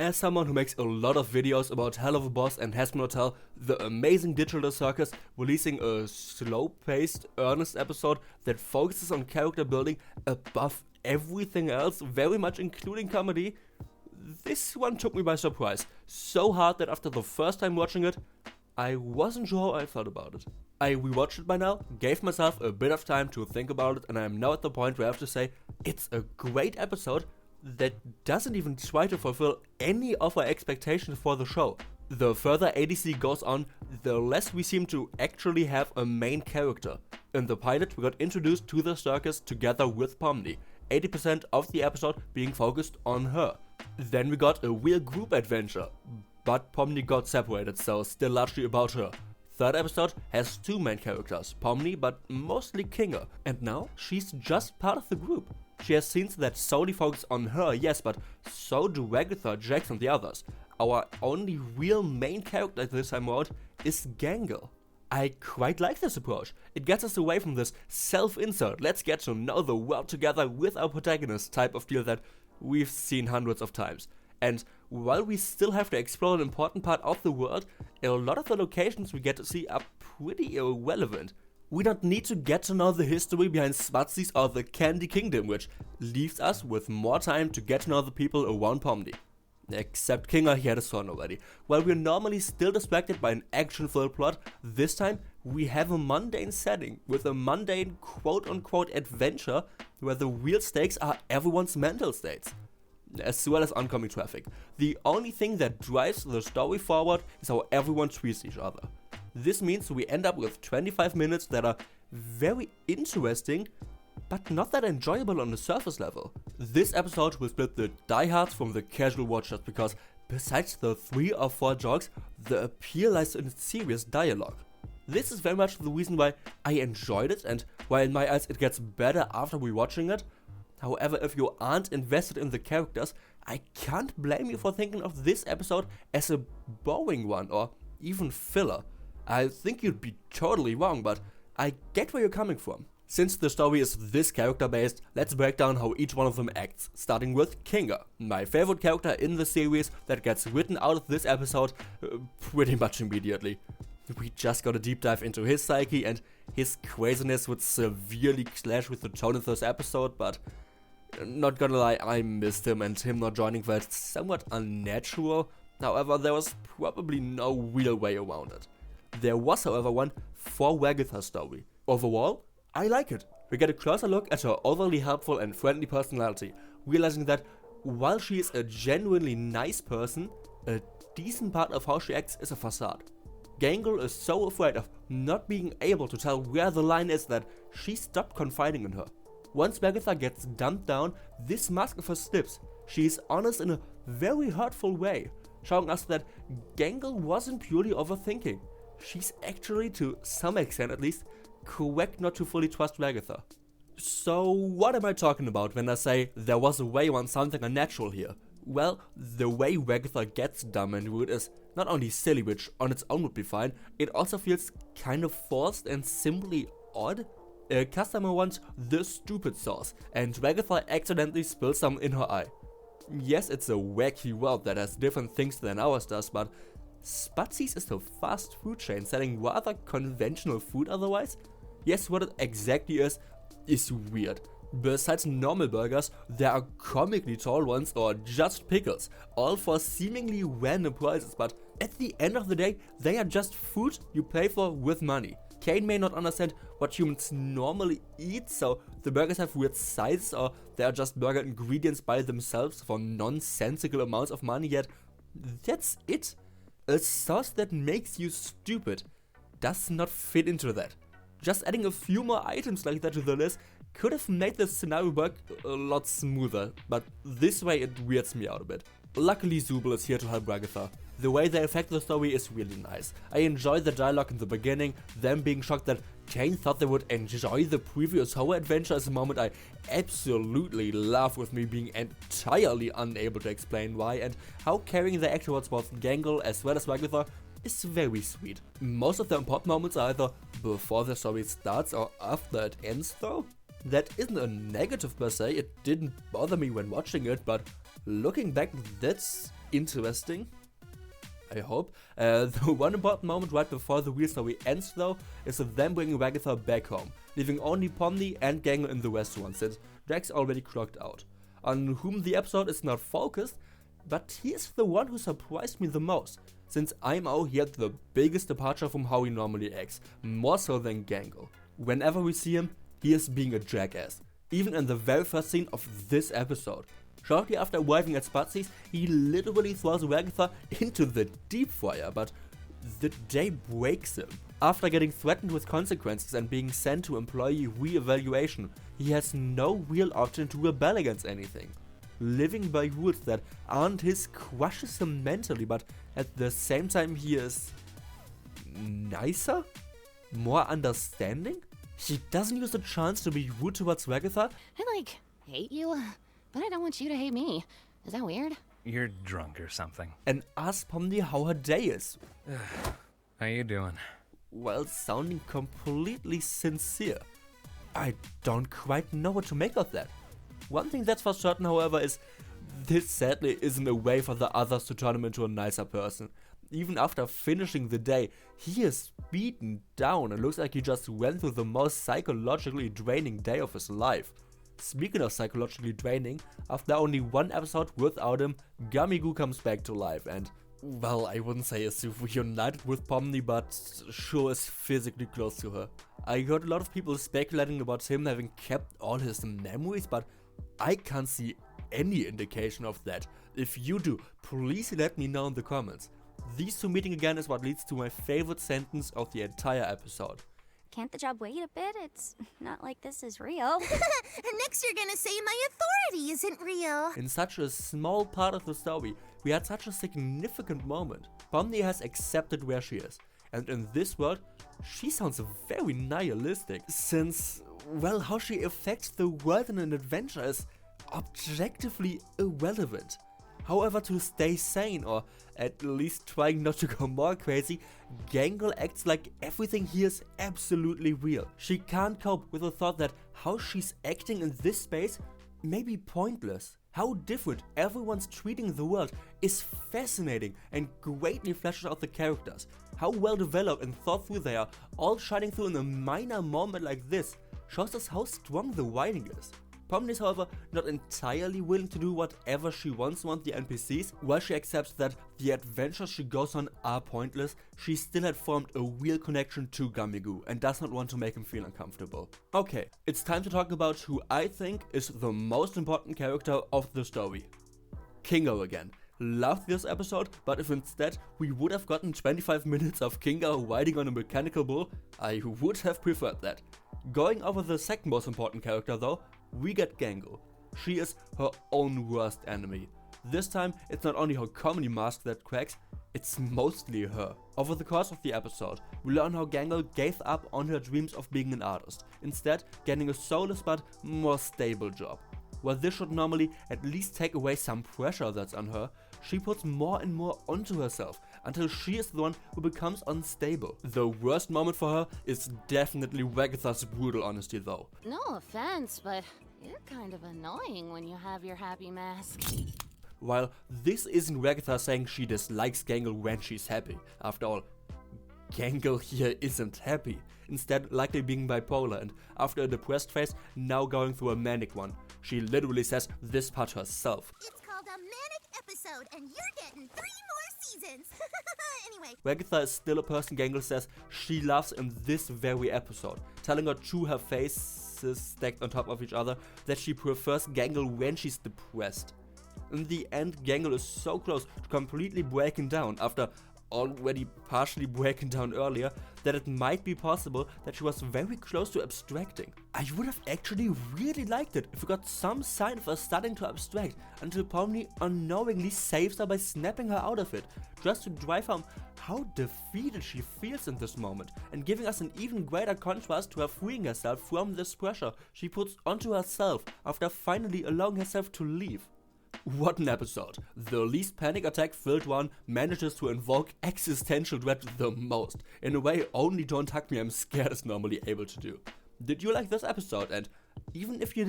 As someone who makes a lot of videos about Hell of a Boss and Has Been Hotel, the Amazing Digital Circus releasing a slow-paced, earnest episode that focuses on character building above everything else, very much including comedy, this one took me by surprise, so hard that after the first time watching it, I wasn't sure how I felt about it. I rewatched it by now, gave myself a bit of time to think about it, and I am now at the point where I have to say, it's a great episode that doesn't even try to fulfill any of our expectations for the show. The further ADC goes on, the less we seem to actually have a main character. In the pilot, we got introduced to the circus together with Pomni, 80% of the episode being focused on her. Then we got a real group adventure, but Pomni got separated, so still largely about her. Third episode has two main characters, Pomni but mostly Kinga, and now she's just part of the group. She has scenes that solely focus on her, yes, but so do Agatha, Jax and the others. Our only real main character this time around is Gangle. I quite like this approach. It gets us away from this self-insert, let's get to know the world together with our protagonist type of deal that we've seen hundreds of times. And while we still have to explore an important part of the world, a lot of the locations we get to see are pretty irrelevant. We don't need to get to know the history behind Smutsies or the Candy Kingdom, which leaves us with more time to get to know the people around Pomni. Except Kinga, he had his son already. While we're normally still distracted by an action-filled plot, this time we have a mundane setting with a mundane quote-unquote adventure where the real stakes are everyone's mental states, as well as oncoming traffic. The only thing that drives the story forward is how everyone treats each other. This means we end up with 25 minutes that are very interesting, but not that enjoyable on the surface level. This episode will split the diehards from the casual watchers because, besides the 3 or 4 jokes, the appeal lies in its serious dialogue. This is very much the reason why I enjoyed it, and why in my eyes it gets better after rewatching it. However, if you aren't invested in the characters, I can't blame you for thinking of this episode as a boring one or even filler. I think you'd be totally wrong, but I get where you're coming from. Since the story is this character based, let's break down how each one of them acts, starting with Kinga, my favorite character in the series that gets written out of this episode pretty much immediately. We just got a deep dive into his psyche, and his craziness would severely clash with the tone of this episode, but not gonna lie, I missed him, and him not joining felt somewhat unnatural. However, there was probably no real way around it. There was, however, one for Agatha's story. Overall, I like it. We get a closer look at her overly helpful and friendly personality, realizing that while she is a genuinely nice person, a decent part of how she acts is a facade. Gangle is so afraid of not being able to tell where the line is that she stopped confiding in her. Once Agatha gets dumped down, this mask of her slips. She is honest in a very hurtful way, showing us that Gangle wasn't purely overthinking. She's actually, to some extent at least, correct not to fully trust Agatha. So what am I talking about when I say there was a way around something unnatural here? Well, the way Agatha gets dumb and rude is not only silly, which on its own would be fine, it also feels kind of forced and simply odd. A customer wants the stupid sauce, and Agatha accidentally spills some in her eye. Yes, it's a wacky world that has different things than ours does, but Smutsies is a fast food chain selling rather conventional food otherwise. Yes, what it exactly is weird. Besides normal burgers, there are comically tall ones or just pickles, all for seemingly random prices, but at the end of the day, they are just food you pay for with money. Kane may not understand what humans normally eat, so the burgers have weird sizes or they are just burger ingredients by themselves for nonsensical amounts of money, yet that's it. A sauce that makes you stupid does not fit into that. Just adding a few more items like that to the list could have made the scenario work a lot smoother, but this way it weirds me out a bit. Luckily Zubul is here to help Agatha. The way they affect the story is really nice. I enjoyed the dialogue in the beginning, them being shocked that Kane thought they would enjoy the previous horror adventure is a moment I absolutely love, with me being entirely unable to explain why, and how caring they act towards both Gangle as well as Agatha is very sweet. Most of the important moments are either before the story starts or after it ends though. That isn't a negative per se, it didn't bother me when watching it, but looking back, that's interesting. I hope. The one important moment right before the real story ends though is of them bringing Wagatha back home, leaving only Pomni and Gangle in the restaurant since Drax already clocked out. On whom the episode is not focused, but he is the one who surprised me the most, since IMO he had the biggest departure from how he normally acts, more so than Gangle. Whenever we see him, he is being a jackass, even in the very first scene of this episode. Shortly after arriving at Spatzy's, he literally throws Wagatha into the deep fryer, but the day breaks him. After getting threatened with consequences and being sent to employee re-evaluation, he has no real option to rebel against anything. Living by rules that aren't his crushes him mentally, but at the same time he is nicer? More understanding? He doesn't use the chance to be rude towards Wagatha. I hate you, but I don't want you to hate me. Is that weird? You're drunk or something. And ask Pomni how her day is. How you doing? While sounding completely sincere. I don't quite know what to make of that. One thing that's for certain, however, is this sadly isn't a way for the others to turn him into a nicer person. Even after finishing the day, he is beaten down and looks like he just went through the most psychologically draining day of his life. Speaking of psychologically draining, after only one episode without him, Gummy-Goo comes back to life and, well, I wouldn't say is reunited with Pomni, but sure is physically close to her. I heard a lot of people speculating about him having kept all his memories, but I can't see any indication of that. If you do, please let me know in the comments. These two meeting again is what leads to my favorite sentence of the entire episode. Can't the job wait a bit? It's not like this is real. And next you're gonna say my authority isn't real. In such a small part of the story, we had such a significant moment. Pomni has accepted where she is. And in this world, she sounds very nihilistic, since, well, how she affects the world in an adventure is objectively irrelevant. However, to stay sane, or at least trying not to go more crazy, Gangle acts like everything here is absolutely real. She can't cope with the thought that how she's acting in this space may be pointless. How different everyone's treating the world is fascinating and greatly fleshes out the characters. How well developed and thought through they are, all shining through in a minor moment like this, shows us how strong the writing is. Pomni is, however, not entirely willing to do whatever she wants around the NPCs. While she accepts that the adventures she goes on are pointless, she still had formed a real connection to Gummy-Goo and does not want to make him feel uncomfortable. Okay, it's time to talk about who I think is the most important character of the story. Kingo again. Loved this episode, but if instead we would have gotten 25 minutes of Kingo riding on a mechanical bull, I would have preferred that. Going over the second most important character though, we get Gangle. She is her own worst enemy. This time, it's not only her comedy mask that cracks, it's mostly her. Over the course of the episode, we learn how Gangle gave up on her dreams of being an artist, instead getting a soulless but more stable job. While this should normally at least take away some pressure that's on her, she puts more and more onto herself, until she is the one who becomes unstable. The worst moment for her is definitely Wagatha's brutal honesty though. No offense, but you're kind of annoying when you have your happy mask. While this isn't Wagatha saying she dislikes Gangle when she's happy. After all, Gangle here isn't happy, instead likely being bipolar and after a depressed phase, now going through a manic one. She literally says this part herself. It's called a manic episode, and you're getting 3 more seasons. Anyway. Wagatha is still a person Gangle says she loves in this very episode, telling her to her faces stacked on top of each other that she prefers Gangle when she's depressed. In the end, Gangle is so close to completely breaking down after already partially breaking down earlier, that it might be possible that she was very close to abstracting. I would have actually really liked it if we got some sign of her starting to abstract until Pomni unknowingly saves her by snapping her out of it, just to drive home how defeated she feels in this moment and giving us an even greater contrast to her freeing herself from this pressure she puts onto herself after finally allowing herself to leave. What an episode. The least panic attack filled one manages to invoke existential dread the most, in a way only Don't Hug Me I'm Scared is normally able to do. Did you like this episode, and even if you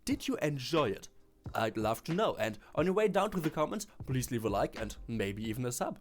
did you enjoy it? I'd love to know. And on your way down to the comments, please leave a like and maybe even a sub.